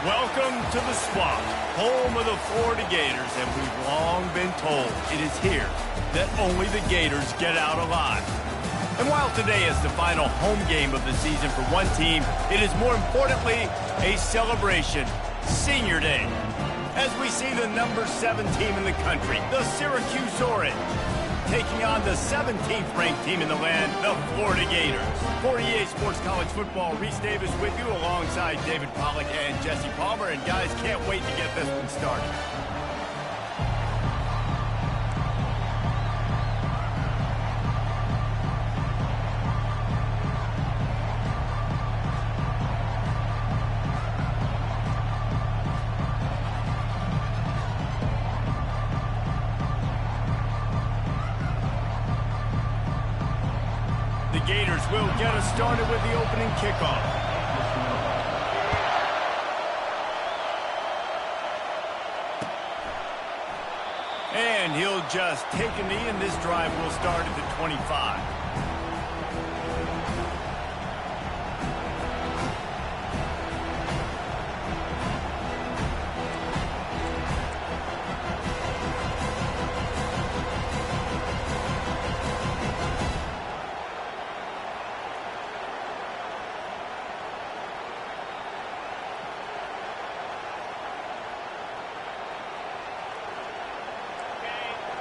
Welcome to the Swamp, home of the Florida Gators, and we've long been told it is here that only the Gators get out alive. And while today is the final home game of the season for one team, it is more importantly a celebration, Senior Day, as we see the number 7 team in the country, the Syracuse Orange, taking on the 17th ranked team in the land, the Florida Gators. For EA Sports College Football, Reese Davis with you alongside David Pollack and Jesse Palmer. And guys, can't wait to get this one started. The Gators will get us started with the opening kickoff. And he'll just take a knee, and this drive will start at the 25.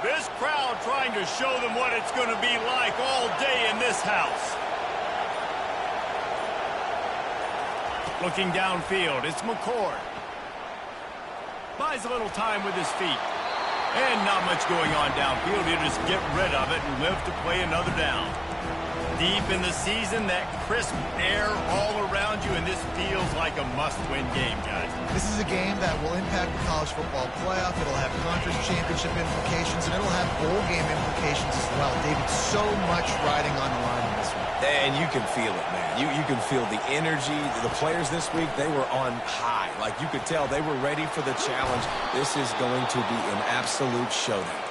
This crowd trying to show them what it's going to be like all day in this house. Looking downfield, it's McCord. Buys a little time with his feet. And not much going on downfield. He'll just get rid of it and live to play another down. Deep in the season, that crisp air all around you, and this feels like a must-win game, guys. This is a game that will impact the college football playoff. It'll have conference championship implications, and it'll have bowl game implications as well. David, so much riding on the line in this one. And you can feel it, man. You can feel the energy. The players this week, they were on high. Like, you could tell they were ready for the challenge. This is going to be an absolute showdown.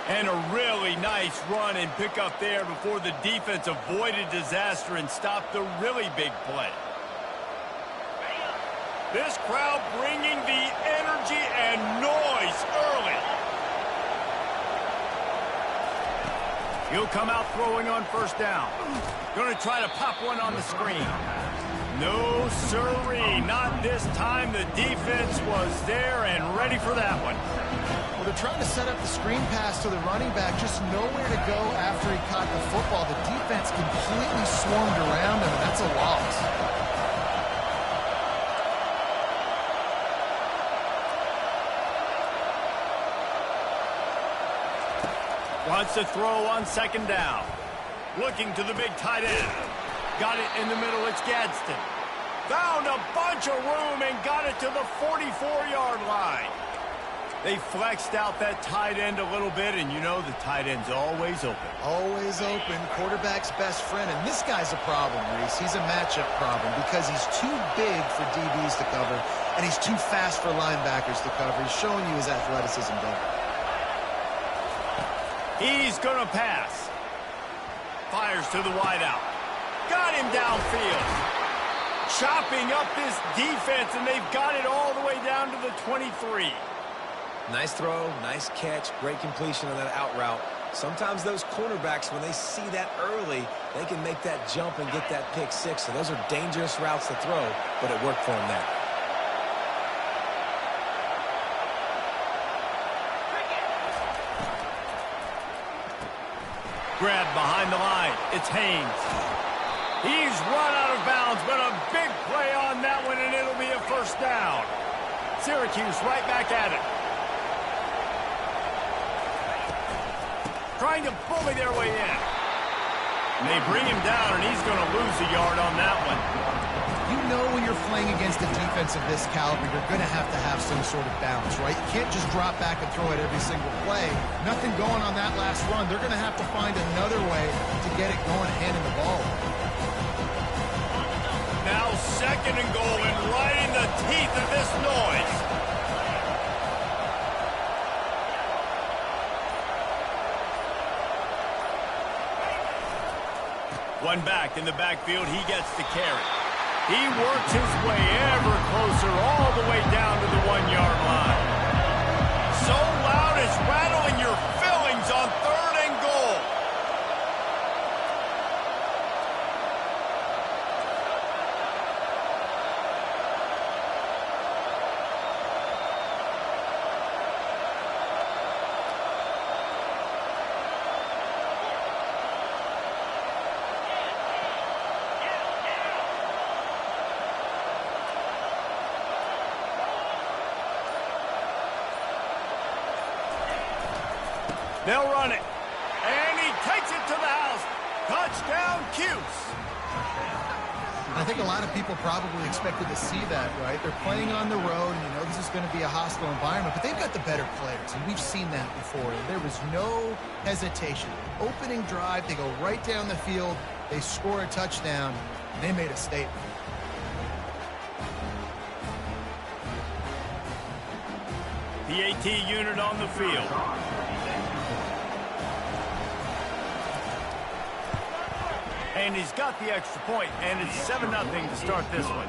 And a really nice run and pick up there before the defense avoided disaster and stopped the really big play. This crowd bringing the energy and noise early. He'll come out throwing on first down. Going to try to pop one on the screen. No, sirree, not this time. The defense was there and ready for that one. Well, they're trying to set up the screen pass to the running back, just nowhere to go after he caught the football. The defense completely swarmed around him, and that's a loss. Wants to throw on second down. Looking to the big tight end. Got it in the middle, it's Gadsden. Found a bunch of room and got it to the 44-yard line. They flexed out that tight end a little bit, and you know the tight end's always open. Always open, quarterback's best friend, and this guy's a problem, Reese. He's a matchup problem because he's too big for DBs to cover, and he's too fast for linebackers to cover. He's showing you his athleticism, though. He's going to pass. Fires to the wideout. Got him downfield. Chopping up this defense, and they've got it all the way down to the 23. Nice throw, nice catch, great completion on that out route. Sometimes those cornerbacks, when they see that early, they can make that jump and get that pick six. So those are dangerous routes to throw, but it worked for him there. Grab behind the line. It's Haynes. He's run out of bounds, but a big play on that one, and it'll be a first down. Syracuse right back at it. Trying to bully their way in. And they bring him down, and he's going to lose a yard on that one. You know when you're playing against a defense of this caliber, you're going to have some sort of balance, right? You can't just drop back and throw it every single play. Nothing going on that last run. They're going to have to find another way to get it going, handing the ball. Now second and goal, and right in the teeth of this noise. One back in the backfield. He gets the carry. He works his way ever closer all the way down to the 1-yard line. So loud it's rattling your fillings on 3rd and goal. They'll run it. And he takes it to the house. Touchdown, Cuse. I think a lot of people probably expected to see that, right? They're playing on the road, and you know this is going to be a hostile environment, but they've got the better players, and we've seen that before. And there was no hesitation. Opening drive, they go right down the field, they score a touchdown, and they made a statement. The AT unit on the field. And he's got the extra point, and it's 7-0 to start this one.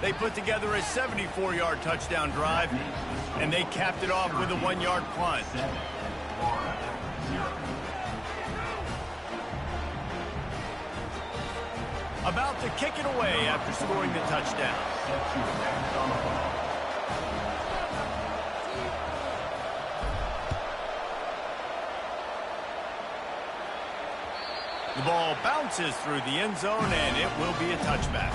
They put together a 74-yard touchdown drive, and they capped it off with a 1-yard plunge. About to kick it away after scoring the touchdown. The ball bounces through the end zone, and it will be a touchback.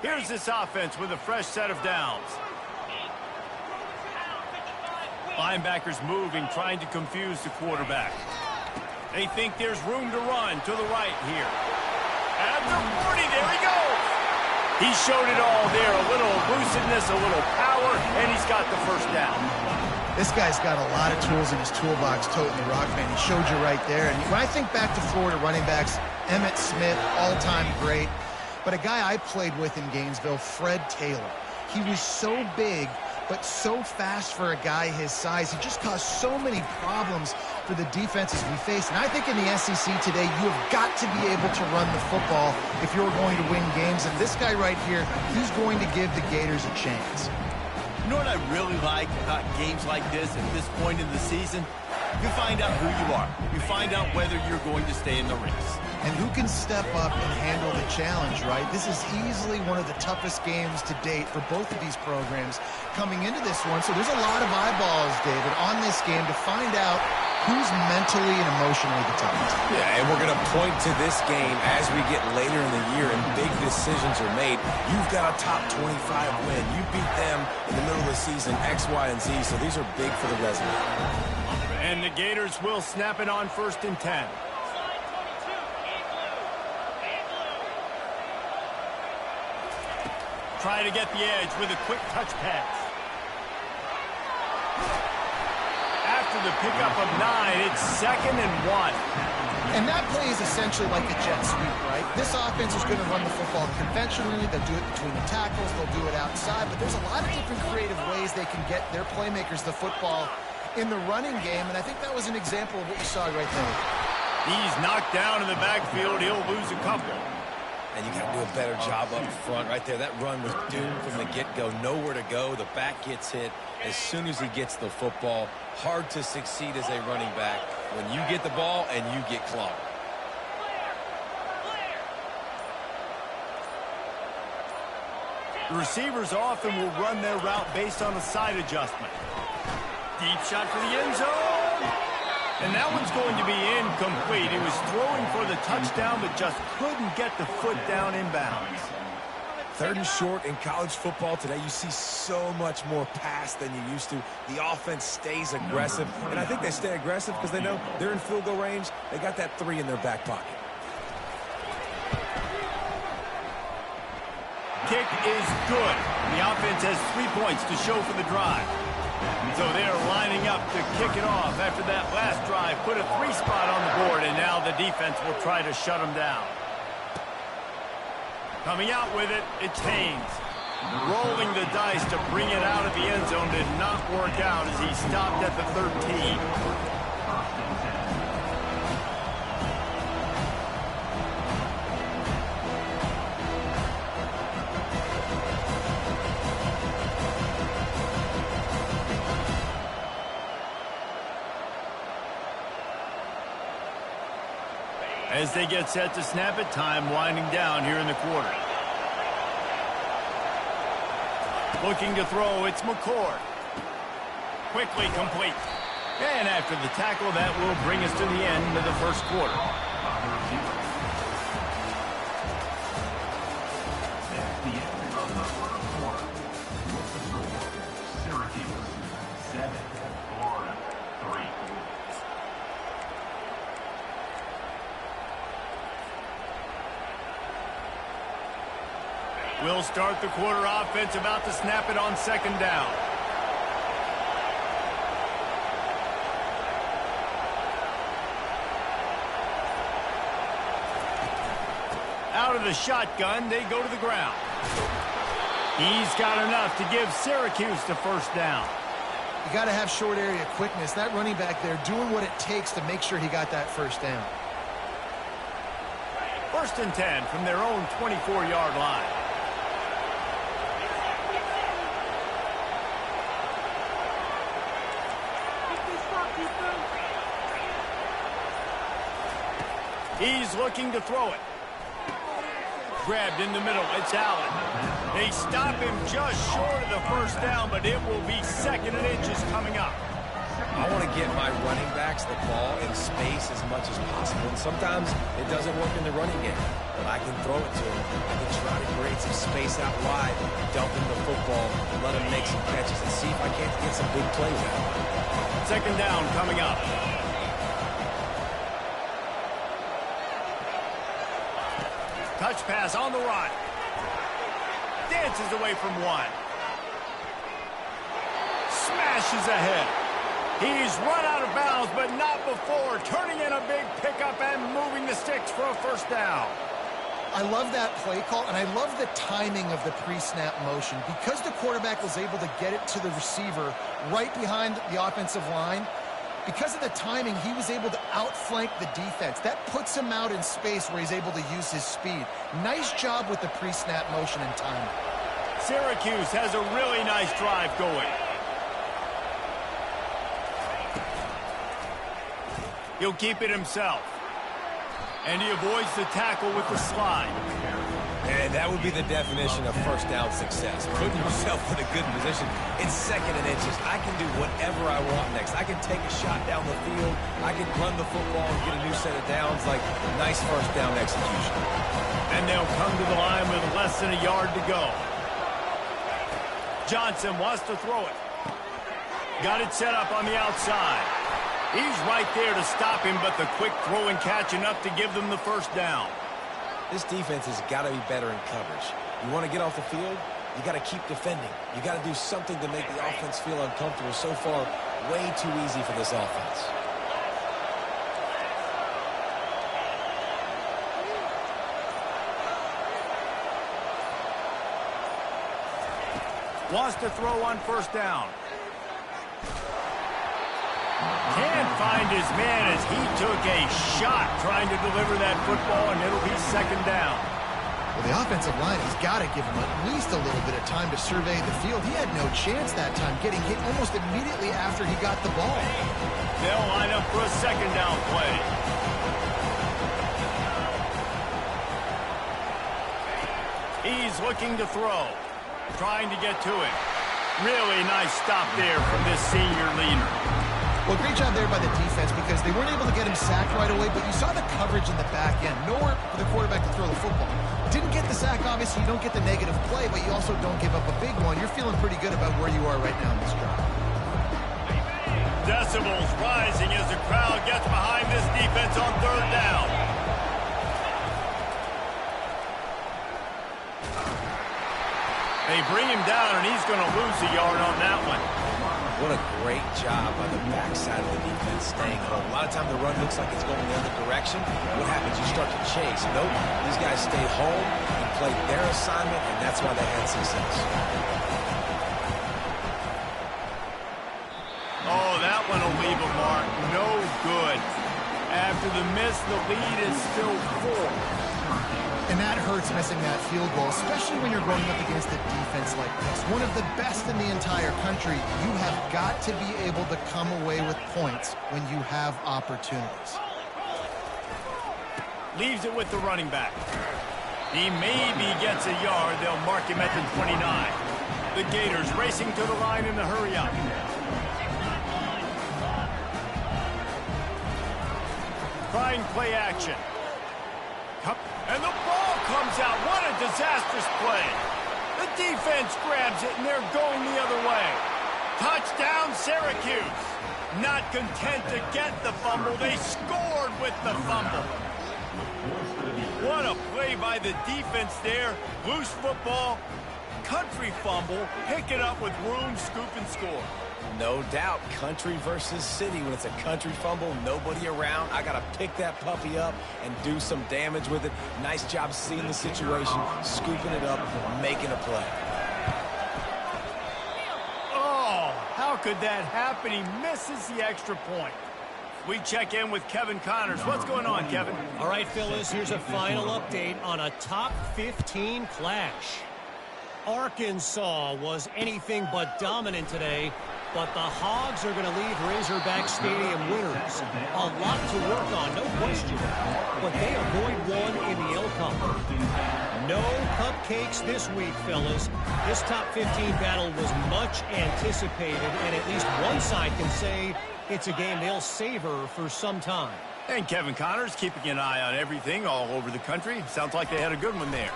Here's this offense with a fresh set of downs. Linebackers moving, trying to confuse the quarterback. They think there's room to run to the right here. At the 40, there he goes. He showed it all there, a little elusiveness, a little power, and he's got the first down. This guy's got a lot of tools in his toolbox, toting the rock, man. He showed you right there. And when I think back to Florida running backs, Emmitt Smith, all-time great. But a guy I played with in Gainesville, Fred Taylor. He was so big, but so fast for a guy his size. He just caused so many problems for the defenses we face. And I think in the SEC today, you have got to be able to run the football if you're going to win games. And this guy right here, he's going to give the Gators a chance. You know what I really like about games like this at this point in the season? You find out who you are. You find out whether you're going to stay in the race. And who can step up and handle the challenge, right? This is easily one of the toughest games to date for both of these programs coming into this one. So there's a lot of eyeballs, David, on this game to find out who's mentally and emotionally the toughest. Yeah, and we're going to point to this game as we get later in the year and big decisions are made. You've got a top 25 win. You beat them in the middle of the season, X, Y, and Z. So these are big for the resume. And the Gators will snap it on 1st and 10. Try to get the edge with a quick touch pass. After the pickup of 9, it's 2nd and 1. And that play is essentially like a jet sweep, right? This offense is going to run the football conventionally. They'll do it between the tackles. They'll do it outside. But there's a lot of different creative ways they can get their playmakers the football in the running game. And I think that was an example of what you saw right there. He's knocked down in the backfield. He'll lose a couple. And you got to do a better job up front right there. That run was doomed from the get-go. Nowhere to go. The back gets hit as soon as he gets the football. Hard to succeed as a running back when you get the ball and you get clogged. The receivers often will run their route based on a side adjustment. Deep shot for the end zone. And that one's going to be incomplete. He was throwing for the touchdown, but just couldn't get the foot down inbounds. 3rd and short in college football today. You see so much more pass than you used to. The offense stays aggressive. And I think they stay aggressive because they know they're in field goal range. They got that 3 in their back pocket. Kick is good. The offense has 3 points to show for the drive. So they're lining up to kick it off after that last drive. Put a 3 spot on the board, and now the defense will try to shut them down. Coming out with it, it's Haynes. Rolling the dice to bring it out of the end zone did not work out as he stopped at the 13. As they get set to snap it, time winding down here in the quarter. Looking to throw, it's McCord. Quickly complete. And after the tackle, that will bring us to the end of the first quarter. We'll start the quarter offense, about to snap it on second down. Out of the shotgun, they go to the ground. He's got enough to give Syracuse the first down. You got to have short area quickness. That running back there doing what it takes to make sure he got that first down. First and 10 from their own 24-yard line. He's looking to throw it. Grabbed in the middle. It's Allen. They stop him just short of the first down, but it will be second and inches coming up. I want to get my running backs the ball in space as much as possible. And sometimes it doesn't work in the running game, but I can throw it to him. I can try to create some space out wide, dump him the football, let him make some catches, and see if I can't get some big plays out. Second down coming up. Touch pass on the run. Dances away from one. Smashes ahead. He's run out of bounds, but not before. Turning in a big pickup and moving the sticks for a first down. I love that play call, and I love the timing of the pre-snap motion. Because the quarterback was able to get it to the receiver right behind the offensive line, because of the timing, he was able to outflank the defense. That puts him out in space where he's able to use his speed. Nice job with the pre-snap motion and timing. Syracuse has a really nice drive going. He'll keep it himself. And he avoids the tackle with the slide. And that would be the definition of first down success. Putting yourself in a good position. It's second and inches. I can do whatever I want next. I can take a shot down the field. I can run the football and get a new set of downs. Like, nice first down execution. And they'll come to the line with less than a yard to go. Johnson wants to throw it. Got it set up on the outside. He's right there to stop him, but the quick throw and catch enough to give them the first down. This defense has got to be better in coverage. You want to get off the field, you got to keep defending. You got to do something to make the offense feel uncomfortable. So far, way too easy for this offense. Wants to throw on first down. Can't find his man as he took a shot trying to deliver that football, and it'll be second down. Well, the offensive line has got to give him at least a little bit of time to survey the field. He had no chance that time, getting hit almost immediately after he got the ball. They'll line up for a second down play. He's looking to throw, trying to get to it. Really nice stop there from this senior leader. Well, great job there by the defense because they weren't able to get him sacked right away, but you saw the coverage in the back end. Nowhere for the quarterback to throw the football. Didn't get the sack, obviously. You don't get the negative play, but you also don't give up a big one. You're feeling pretty good about where you are right now in this drive. Decibels rising as the crowd gets behind this defense on third down. They bring him down, and he's going to lose a yard on that one. What a great job by the backside of the defense staying home. A lot of time the run looks like it's going the other direction. What happens? You start to chase. Nope. These guys stayed home and played their assignment, and that's why they had success. Oh, that one will leave a mark. No good. After the miss, the lead is still 4. And that hurts missing that field goal, especially when you're going up against a defense like this. One of the best in the entire country. You have got to be able to come away with points when you have opportunities. Leaves it with the running back. He maybe gets a yard. They'll mark him at the 29. The Gators racing to the line in the hurry up. Trying play action. And the ball comes out. What a disastrous play. The defense grabs it, and they're going the other way. Touchdown, Syracuse. Not content to get the fumble, they scored with the fumble. What a play by the defense there. Loose football, country fumble, pick it up with room, scoop, and score. No doubt, country versus city. When it's a country fumble, nobody around. I got to pick that puppy up and do some damage with it. Nice job seeing the situation, scooping it up, making a play. Oh, how could that happen? He misses the extra point. We check in with Kevin Connors. What's going on, Kevin? All right, Phyllis, here's a final update on a top 15 clash. Arkansas was anything but dominant today, but the Hogs are going to leave Razorback Stadium winners. A lot to work on, no question, but they avoid one in the L-Cup. No cupcakes this week, fellas. This top 15 battle was much anticipated, and at least one side can say it's a game they'll savor for some time. And Kevin Connors keeping an eye on everything all over the country. Sounds like they had a good one there.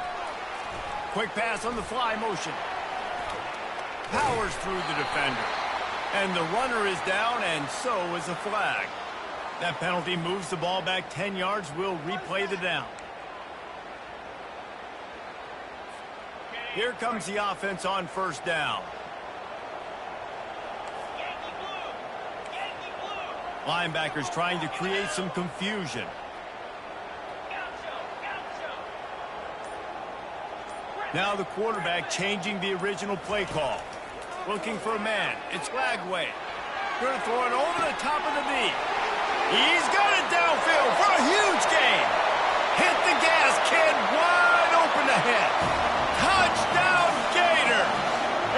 Quick pass on the fly motion. Powers through the defender. And the runner is down, and so is a flag. That penalty moves the ball back 10 yards. We'll replay the down. Here comes the offense on first down. Linebackers trying to create some confusion. Now the quarterback changing the original play call. Looking for a man. It's Lagway. Going to throw it over the top of the knee. He's got it downfield for a huge gain. Hit the gas, kid. Wide open ahead. Touchdown, Gator.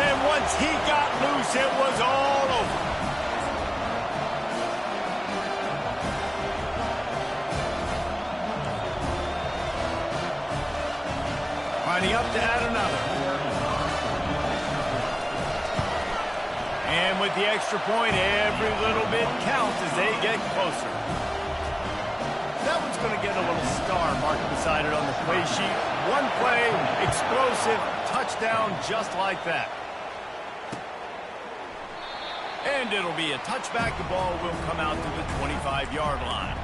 And once he got loose, it was all over. Lining up to add another. And with the extra point, every little bit counts as they get closer. That one's going to get a little star marked beside it on the play sheet. One play, explosive, touchdown just like that. And it'll be a touchback. The ball will come out to the 25-yard line.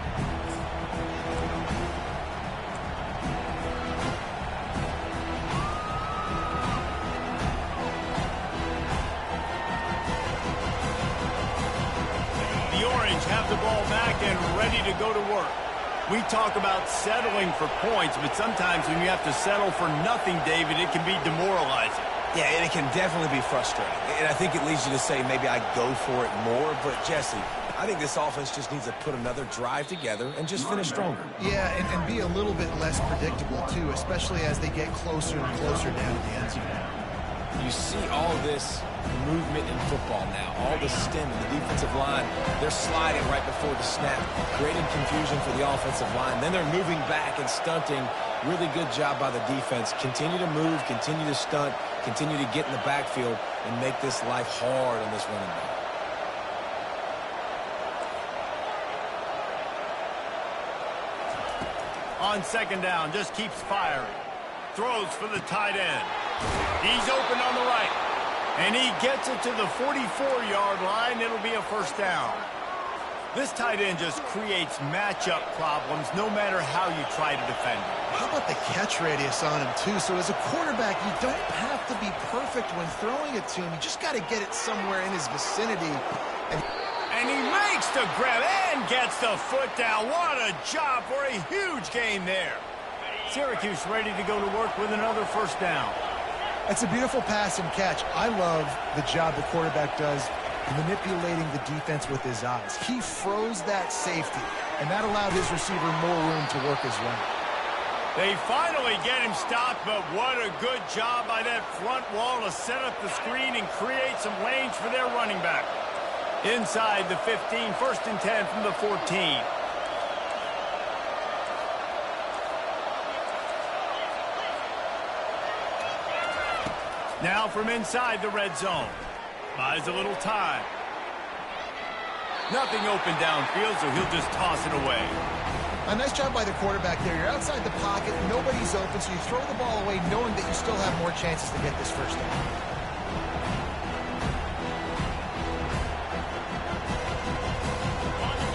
Have the ball back and ready to go to work. We talk about settling for points, but sometimes when you have to settle for nothing, David, it can be demoralizing. Yeah, and it can definitely be frustrating. And I think it leads you to say maybe I go for it more. But, Jesse, I think this offense just needs to put another drive together and just finish stronger. Yeah, and be a little bit less predictable, too, especially as they get closer and closer down to the end zone. You see all this movement in football now, all the stem in the defensive line. They're sliding right before the snap, creating confusion for the offensive line. Then they're moving back and stunting. Really good job by the defense. Continue to move, continue to stunt, continue to get in the backfield and make this life hard on this running back. On second down, just keeps firing. Throws for the tight end. He's open on the right. And he gets it to the 44-yard line. It'll be a first down. This tight end just creates matchup problems no matter how you try to defend him. How about the catch radius on him, too? So as a quarterback, you don't have to be perfect when throwing it to him. You just got to get it somewhere in his vicinity. And he makes the grab and gets the foot down. What a job for a huge gain there. Syracuse ready to go to work with another first down. It's a beautiful pass and catch. I love the job the quarterback does manipulating the defense with his eyes. He froze that safety, and that allowed his receiver more room to work his route. They finally get him stopped, but what a good job by that front wall to set up the screen and create some lanes for their running back. Inside the 15, 1st and 10 from the 14. Now from inside the red zone. Buys a little time. Nothing open downfield, so he'll just toss it away. A nice job by the quarterback there. You're outside the pocket, nobody's open, so you throw the ball away knowing that you still have more chances to get this first down.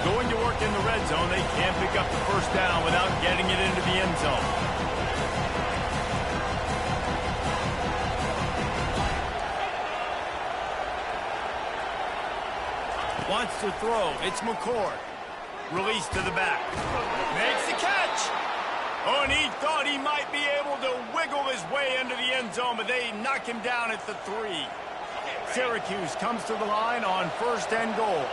Going to work in the red zone, they can't pick up the first down without getting it into the end zone. Wants to throw. It's McCord. Release to the back. Makes the catch. Oh, and he thought he might be able to wiggle his way into the end zone, but they knock him down at the 3. Syracuse comes to the line on 1st and goal.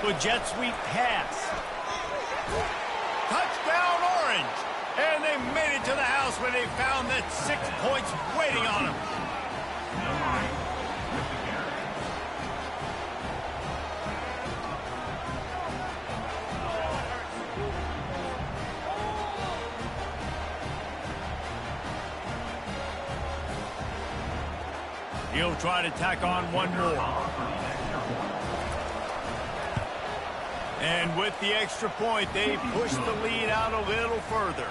The jet sweep pass. Touchdown Orange. And they made it to the house when they found that 6 points waiting on them. He'll try to tack on one more. And with the extra point, they push the lead out a little further.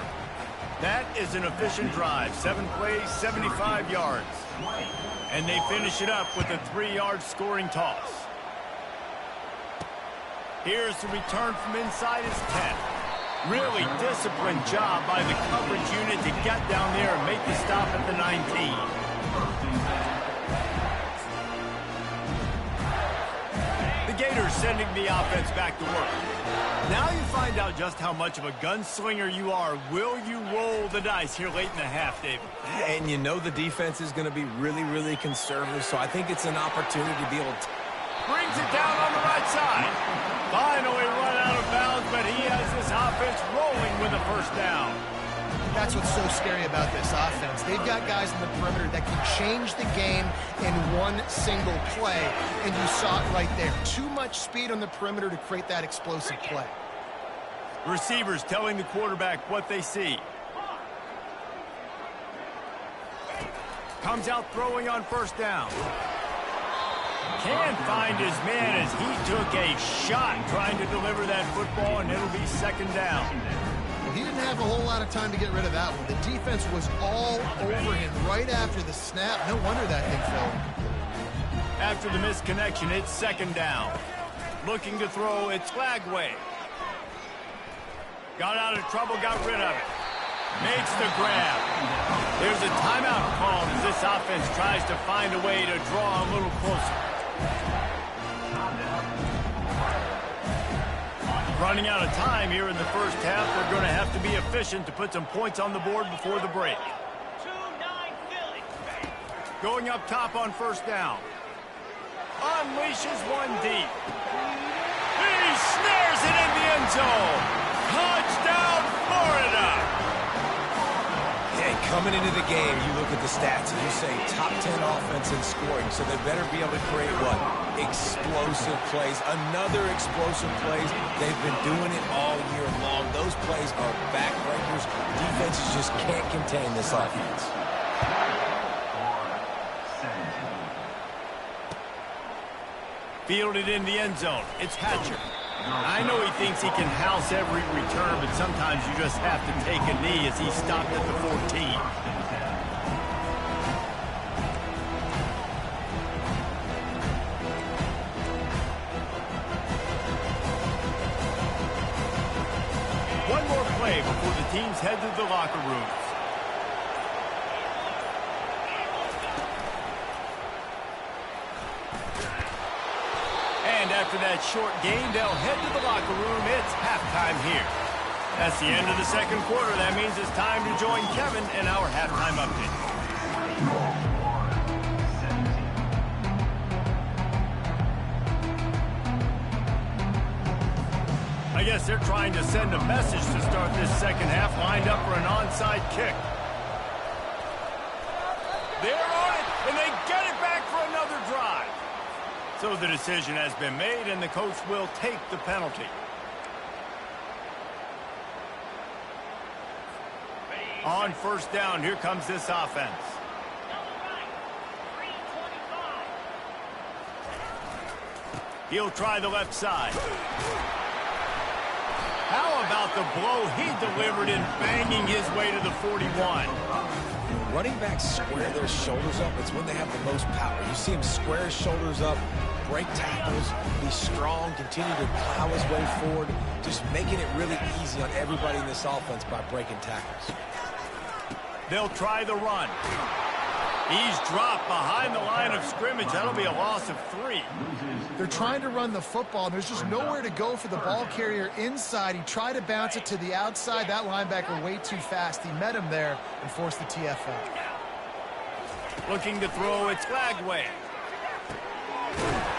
That is an efficient drive. 7 plays, 75 yards. And they finish it up with a 3-yard scoring toss. Here's the return from inside his 10. Really disciplined job by the coverage unit to get down there and make the stop at the 19. The Gators sending the offense back to work. Now you find out just how much of a gunslinger you are. Will you roll the dice here late in the half, David? And you know the defense is going to be really, really conservative, so I think it's an opportunity to be able to... Brings it down on the right side. Finally run out of bounds, but he has this offense rolling with a first down. That's what's so scary about this offense. They've got guys in the perimeter that can change the game in one single play, and you saw it right there. Too much speed on the perimeter to create that explosive play. Receivers telling the quarterback what they see. Comes out throwing on first down. Can't find his man as he took a shot trying to deliver that football, and it'll be 2nd down. He didn't have a whole lot of time to get rid of that one. The defense was all over him right after the snap. No wonder that thing fell. After the misconnection, it's 2nd down. Looking to throw, it's Flagway. Got out of trouble, got rid of it. Makes the grab. There's a timeout called as this offense tries to find a way to draw a little closer. Running out of time here in the first half. They're going to have to be efficient to put some points on the board before the break. Going up top on first down. Unleashes one deep. He snares it in the end zone. Touchdown, Florida! Hey, coming into the game, you look at the stats and you say top 10 offense in scoring, so they better be able to create what? Explosive plays. Another explosive plays. They've been doing it all year long. Those plays are backbreakers. Defenses just can't contain this offense. Fielded in the end zone. It's Hatcher. I know he thinks he can house every return, but sometimes you just have to take a knee as he stopped at the 14. before the teams head to the locker rooms. And after that short game, they'll head to the locker room. It's halftime here. That's the end of the second quarter. That means it's time to join Kevin in our halftime update. I guess they're trying to send a message to start this second half, lined up for an onside kick. They're on it, and they get it back for another drive. So the decision has been made, and the coach will take the penalty. On first down, here comes this offense. He'll try the left side. How about the blow he delivered in banging his way to the 41? Running backs square their shoulders up. It's when they have the most power. You see him square his shoulders up, break tackles, be strong, continue to plow his way forward, just making it really easy on everybody in this offense by breaking tackles. They'll try the run. He's dropped behind the line of scrimmage. That'll be a loss of 3. They're trying to run the football, and there's just nowhere to go for the ball carrier inside. He tried to bounce it to the outside. That linebacker way too fast. He met him there and forced the TFL. Looking to throw, it's Lagway.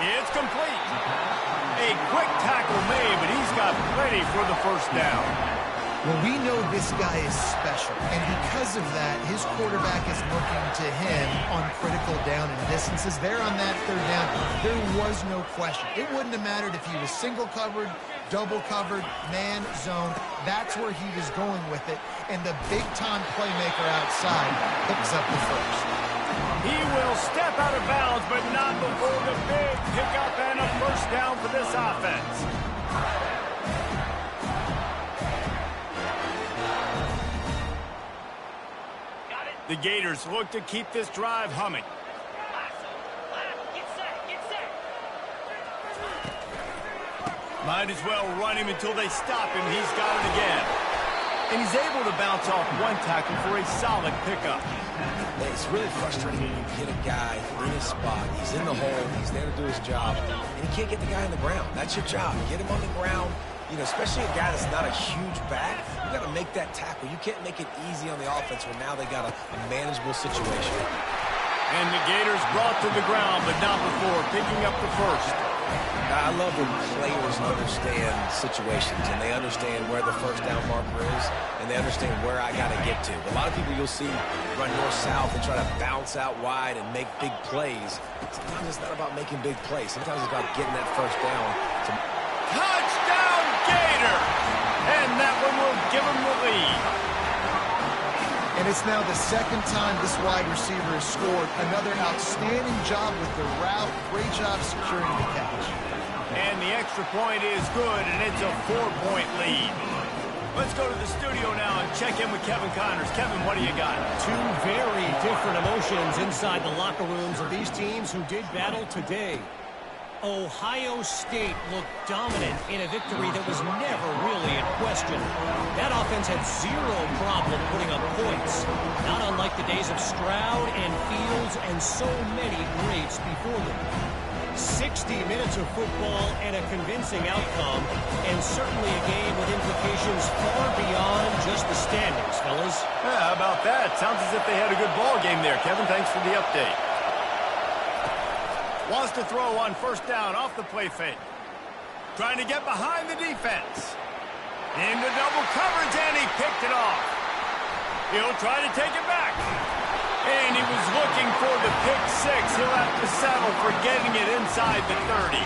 It's complete. A quick tackle made, but he's got plenty for the first down. Well, we know this guy is special, and because of that, his quarterback is looking to him on critical down and distances. There on that third down, there was no question. It wouldn't have mattered if he was single covered, double covered, man, zone. That's where he was going with it, and the big-time playmaker outside picks up the first. He will step out of bounds, but not before the big pickup and a first down for this offense. The Gators look to keep this drive humming. Might as well run him until they stop him. He's got it again. And he's able to bounce off one tackle for a solid pickup. It's really frustrating when you hit a guy in his spot. He's in the hole. He's there to do his job. And he can't get the guy on the ground. That's your job. Get him on the ground. You know, especially a guy that's not a huge back, you got to make that tackle. You can't make it easy on the offense when now they got a manageable situation. And the Gators brought to the ground, but not before picking up the first. I love when players understand situations and they understand where the first down marker is and they understand where I got to get to. A lot of people you'll see run north-south and try to bounce out wide and make big plays. Sometimes it's not about making big plays. Sometimes it's about getting that first down. Touchdown, Gator! And that one will give them the lead. And it's now the second time this wide receiver has scored. Another outstanding job with the route. Great job securing the catch. And the extra point is good, and it's a 4-point lead. Let's go to the studio now and check in with Kevin Connors. Kevin, what do you got? Two very different emotions inside the locker rooms of these teams who did battle today. Ohio State looked dominant in a victory that was never really in question. That offense had zero problem putting up points, not unlike the days of Stroud and Fields and so many greats before them. 60 minutes of football and a convincing outcome, and certainly a game with implications far beyond just the standings, fellas. Yeah, how about that? Sounds as if they had a good ball game there. Kevin, thanks for the update. Wants to throw on first down off the play fake. Trying to get behind the defense. Into double coverage, and he picked it off. He'll try to take it back. And he was looking for the pick six. He'll have to settle for getting it inside the 30.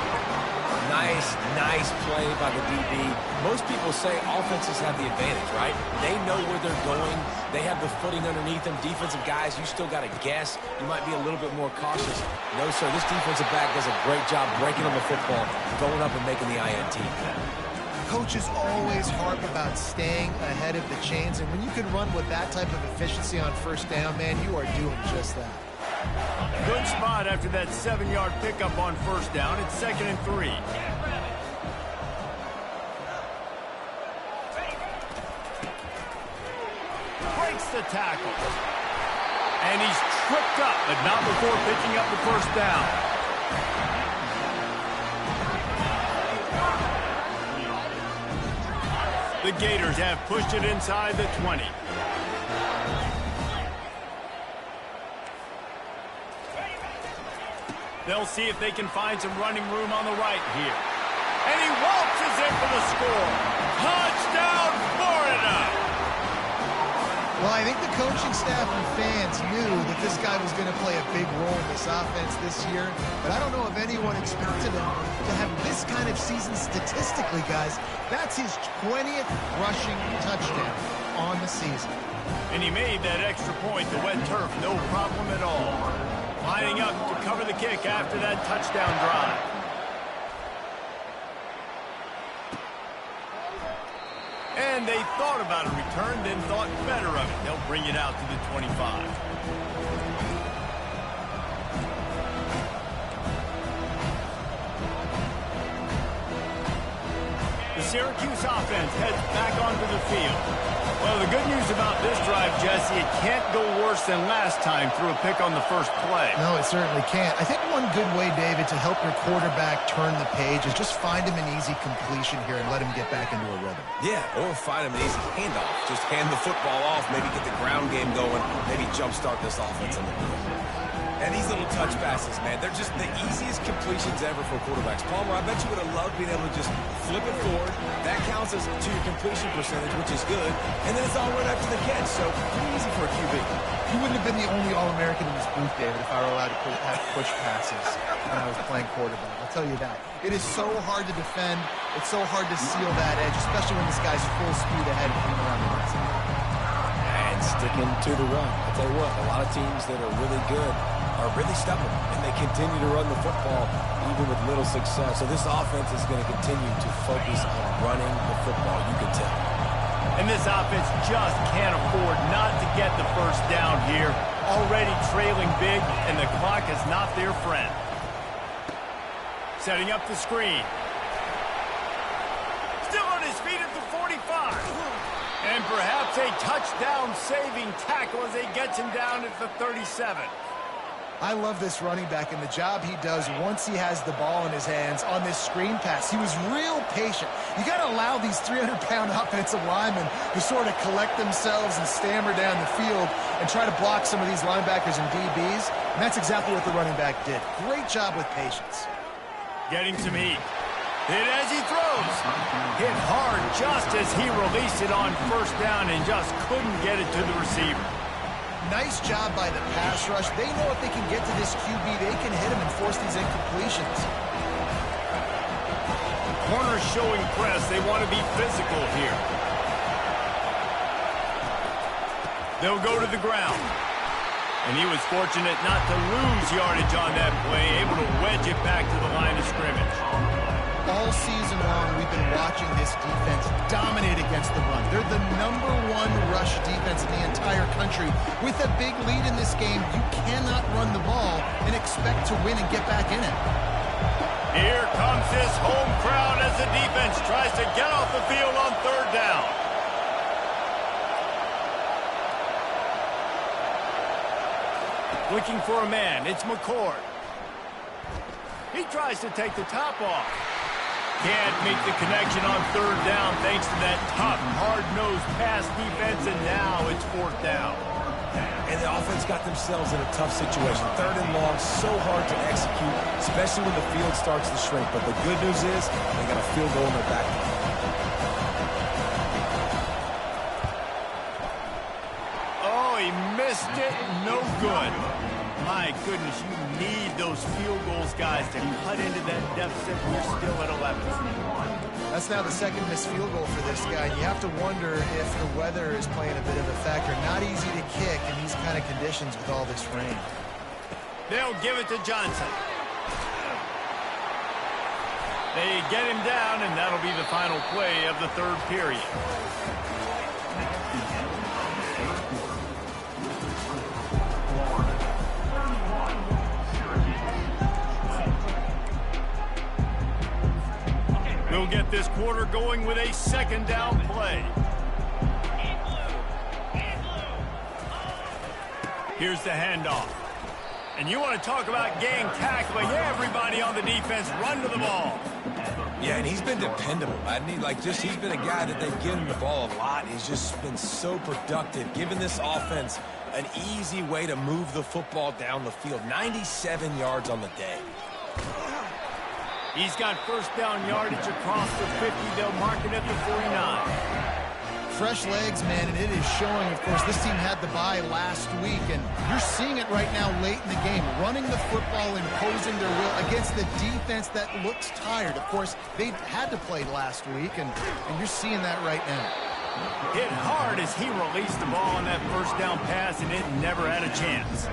Nice play by the DB. Most people say offenses have the advantage, right? They know where they're going. They have the footing underneath them. Defensive guys, you still got to guess. You might be a little bit more cautious. No, sir, this defensive back does a great job breaking on the football, going up and making the INT. Coaches always harp about staying ahead of the chains, and when you can run with that type of efficiency on first down, man, you are doing just that. Good spot after that 7-yard pickup on first down. It's 2nd and 3. breaks the tackle. And he's tripped up, but not before picking up the first down. The Gators have pushed it inside the 20. They'll see if they can find some running room on the right here. And he waltzes in for the score. Touchdown, Florida! Well, I think the coaching staff and fans knew that this guy was going to play a big role in this offense this year, but I don't know if anyone expected him to have this kind of season statistically, guys. That's his 20th rushing touchdown on the season. And he made that extra point, the wet turf, no problem at all. Lining up to cover the kick after that touchdown drive. And they thought about a return, then thought better of it. They'll bring it out to the 25. The Syracuse offense heads back onto the field. Well, the good news about this drive, Jesse, it can't go worse than last time through a pick on the first play. No, it certainly can't. I think one good way, David, to help your quarterback turn the page is just find him an easy completion here and let him get back into a rhythm. Yeah, or find him an easy handoff. Just hand the football off, maybe get the ground game going, maybe jumpstart this offense in the middle. And these little touch passes, man, they're just the easiest completions ever for quarterbacks. Palmer, I bet you would have loved being able to just flip it forward. That counts as to your completion percentage, which is good. And then it's all right after the catch, so pretty easy for a QB. You wouldn't have been the only All-American in this booth, David, if I were allowed to have push passes when I was playing quarterback. I'll tell you that. It is so hard to defend. It's so hard to seal that edge, especially when this guy's full speed ahead coming around the outside. And sticking to the run. I'll tell you what, a lot of teams that are really good are really stubborn, and they continue to run the football even with little success. So this offense is going to continue to focus on running the football, you can tell. And this offense just can't afford not to get the first down here. Already trailing big, and the clock is not their friend. Setting up the screen. Still on his feet at the 45. And perhaps a touchdown-saving tackle as he gets him down at the 37. I love this running back and the job he does once he has the ball in his hands on this screen pass. He was real patient. You got to allow these 300-pound offensive linemen to sort of collect themselves and stammer down the field and try to block some of these linebackers and DBs. And that's exactly what the running back did. Great job with patience. Getting some heat. Hit as he throws. Hit hard just as he released it on first down and just couldn't get it to the receiver. Nice job by the pass rush. They know if they can get to this QB, they can hit him and force these incompletions. Corners showing press. They want to be physical here. They'll go to the ground. And he was fortunate not to lose yardage on that play, able to wedge it back to the line of scrimmage. All season long, we've been watching this defense dominate against the run. They're the #1 rush defense in the entire country. With a big lead in this game, you cannot run the ball and expect to win and get back in it. Here comes this home crowd as the defense tries to get off the field on third down. Looking for a man, it's McCord. He tries to take the top off. Can't make the connection on third down thanks to that tough, hard-nosed pass defense, and now it's fourth down. And the offense got themselves in a tough situation. Third and long, so hard to execute, especially when the field starts to shrink. But the good news is they got a field goal in their back. Oh, he missed it. No good. My goodness, you need those field goals, guys, to cut into that deficit when you're still at 11. That's now the second missed field goal for this guy. You have to wonder if the weather is playing a bit of a factor. Not easy to kick in these kind of conditions with all this rain. They'll give it to Johnson. They get him down, and that'll be the final play of the third period. We'll get this quarter going with a second down play. Here's the handoff. And you want to talk about gang tackling. Everybody on the defense run to the ball. Yeah, and he's been dependable. He's been a guy that they've given the ball a lot. He's just been so productive, giving this offense an easy way to move the football down the field. 97 yards on the day. He's got first down yardage across the 50. They'll mark it at the 49. Fresh legs, man, and it is showing. Of course, this team had the bye last week, and you're seeing it right now late in the game. Running the football, imposing their will against the defense that looks tired. Of course, they had to play last week, and you're seeing that right now. Hit hard as he released the ball on that first down pass, and it never had a chance.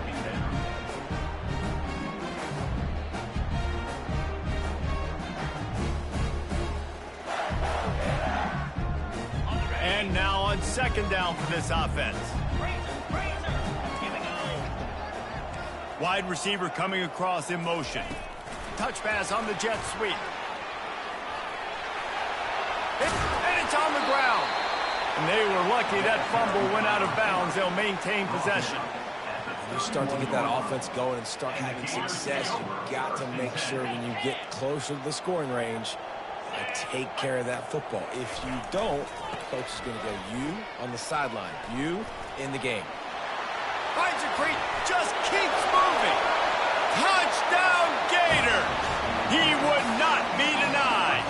And now on second down for this offense. Wide receiver coming across in motion. Touch pass on the jet sweep. And it's on the ground. And they were lucky that fumble went out of bounds. They'll maintain possession. When you start to get that offense going and start having success, you've got to make sure when you get closer to the scoring range, take care of that football. If you don't, the coach is going to go, you on the sideline, you in the game. Finds a creek, just keeps moving. Touchdown, Gator! He would not be denied.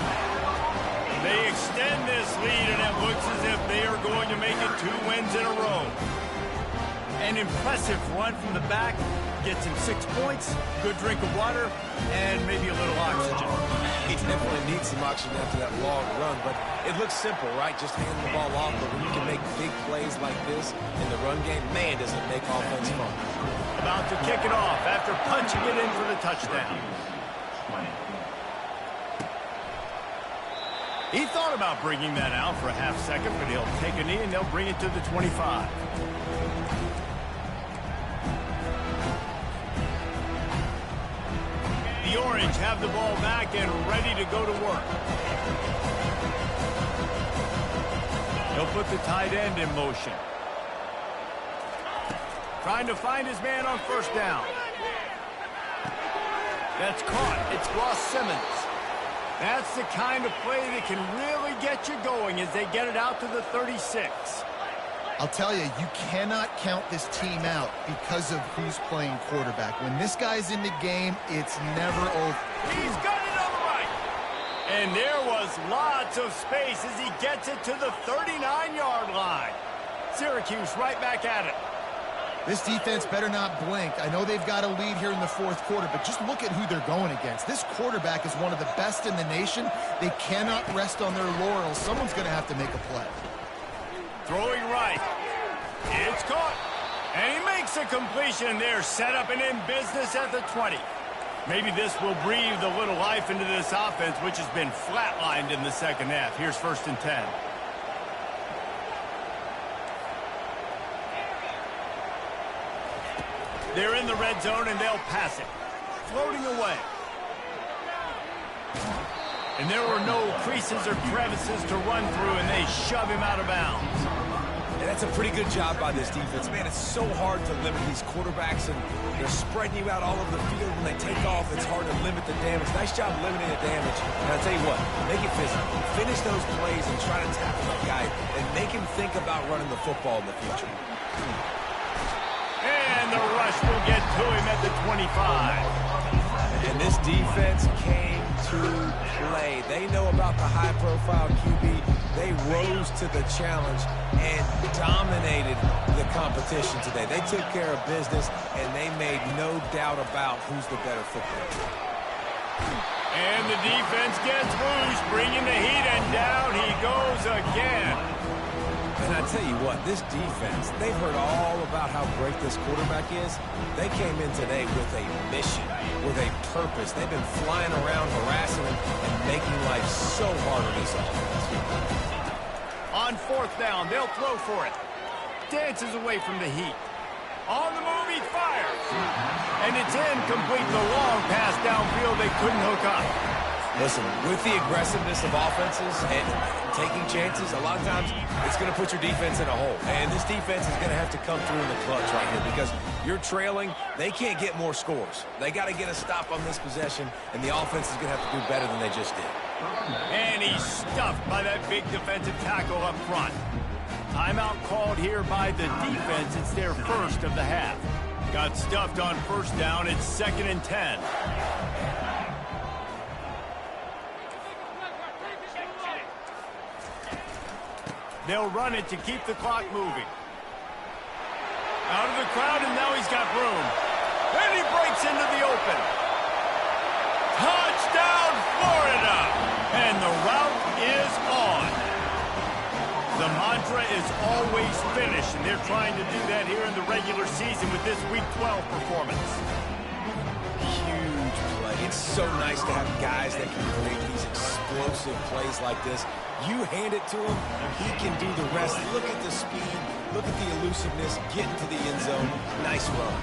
They extend this lead, and it looks as if they are going to make it 2 wins in a row. An impressive run from the back. Gets him 6 points, good drink of water, and maybe a little oxygen. He definitely needs some oxygen after that long run, but it looks simple, right? Just hand the ball off, but when you can make big plays like this in the run game, man, does it make offense fun. About to kick it off after punching it in for the touchdown. He thought about bringing that out for a half second, but he'll take a knee and they'll bring it to the 25. The Orange have the ball back and ready to go to work. He'll put the tight end in motion. Trying to find his man on first down. That's caught. It's Ross Simmons. That's the kind of play that can really get you going as they get it out to the 36. I'll tell you, you cannot count this team out because of who's playing quarterback. When this guy's in the game, it's never over. He's got it on the right. And there was lots of space as he gets it to the 39-yard line. Syracuse right back at it. This defense better not blink. I know they've got a lead here in the fourth quarter, but just look at who they're going against. This quarterback is one of the best in the nation. They cannot rest on their laurels. Someone's going to have to make a play. Throwing right. It's caught. And he makes a completion there. Set up and in business at the 20. Maybe this will breathe a little life into this offense, which has been flatlined in the second half. Here's 1st and 10. They're in the red zone, and they'll pass it. Floating away. And there were no creases or crevices to run through, and they shove him out of bounds. And that's a pretty good job by this defense. Man, it's so hard to limit these quarterbacks, and they're spreading you out all over the field. When they take off, it's hard to limit the damage. Nice job limiting the damage. And I'll tell you what, make it physical. Finish those plays and try to tackle that guy and make him think about running the football in the future. And the rush will get to him at the 25. And this defense came to play. They know about the high-profile QB. They rose to the challenge and dominated the competition today. They took care of business, and they made no doubt about who's the better football team. And the defense gets loose, bringing the heat, and down he goes again. And I tell you what, this defense, they've heard all about how great this quarterback is. They came in today with a mission, with a purpose. They've been flying around, harassing him, and making life so hard on this offense. On 4th down, they'll throw for it. Dances away from the heat. On the move, he fires. And it's incomplete. The long pass downfield they couldn't hook up. Listen, with the aggressiveness of offenses and taking chances, a lot of times it's going to put your defense in a hole. And this defense is going to have to come through in the clutch right here because you're trailing. They can't get more scores. They got to get a stop on this possession, and the offense is going to have to do better than they just did. And he's stuffed by that big defensive tackle up front. Timeout called here by the defense. It's their first of the half. Got stuffed on first down. It's 2nd and 10. They'll run it to keep the clock moving. Out of the crowd, and now he's got room. And he breaks into the open. Touchdown, Florida! And the route is on. The mantra is always finish, and they're trying to do that here in the regular season with this Week 12 performance. Huge play. It's so nice to have guys that can create these explosive plays like this. You hand it to him, he can do the rest. Look at the speed, look at the elusiveness, get into the end zone. Nice run.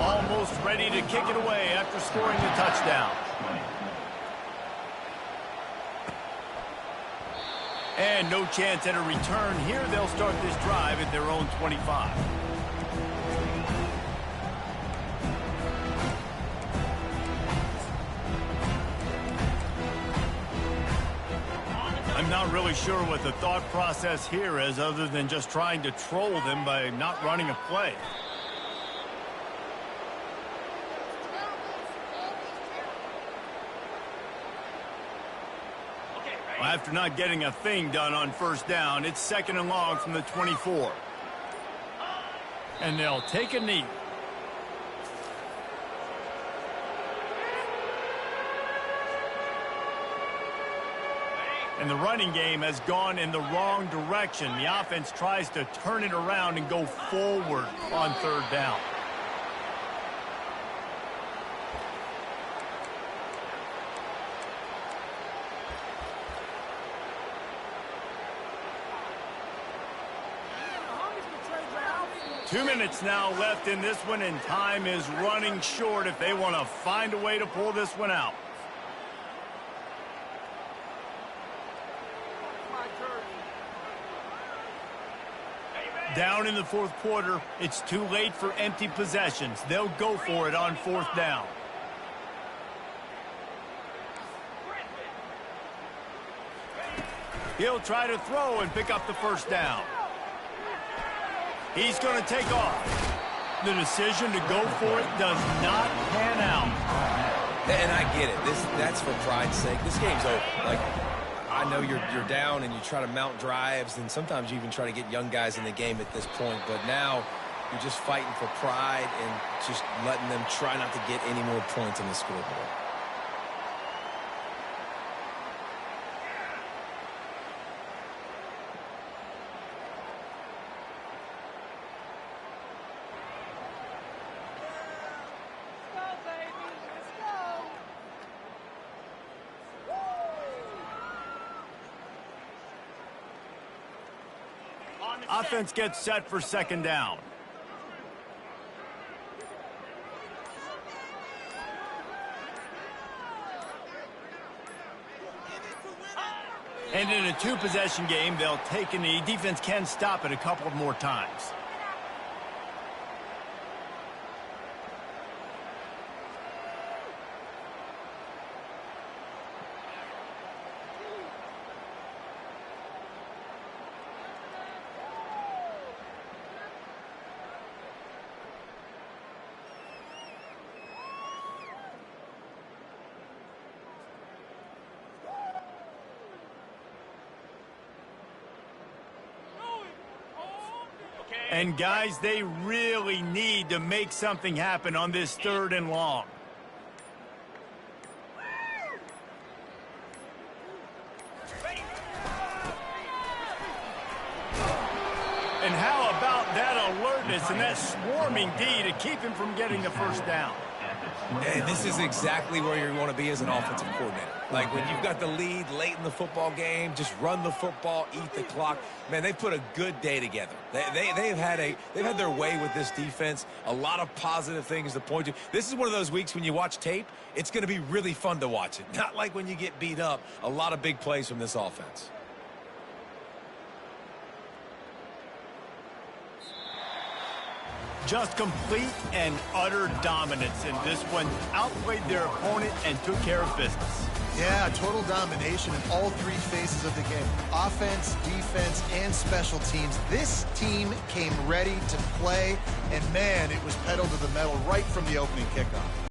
Almost ready to kick it away after scoring the touchdown. And no chance at a return here. They'll start this drive at their own 25. I'm not really sure what the thought process here is other than just trying to troll them by not running a play. After not getting a thing done on first down, it's 2nd and long from the 24. And they'll take a knee. And the running game has gone in the wrong direction. The offense tries to turn it around and go forward on 3rd down. Two minutes now left in this one, and time is running short if they want to find a way to pull this one out. Down in the 4th quarter, it's too late for empty possessions. They'll go for it on 4th down. He'll try to throw and pick up the first down. He's going to take off. The decision to go for it does not pan out. And I get it. That's for pride's sake. This game's over. Like, I know you're down and you try to mount drives, and sometimes you even try to get young guys in the game at this point. But now you're just fighting for pride and just letting them try not to get any more points on the scoreboard. Offense gets set for 2nd down. And in a 2-possession game, they'll take a knee. Defense can stop it a couple more times. And, guys, they really need to make something happen on this 3rd and long. And how about that alertness and that swarming D to keep him from getting the first down? And this is exactly where you want to be as an offensive coordinator. Like when you've got the lead late in the football game, just run the football, eat the clock. Man, they've put a good day together. They've had their way with this defense. A lot of positive things to point to. This is one of those weeks when you watch tape, it's going to be really fun to watch it. Not like when you get beat up. A lot of big plays from this offense. Just complete and utter dominance in this one. Outplayed their opponent and took care of business. Yeah, total domination in all three phases of the game. Offense, defense, and special teams. This team came ready to play, and man, it was pedal to the metal right from the opening kickoff.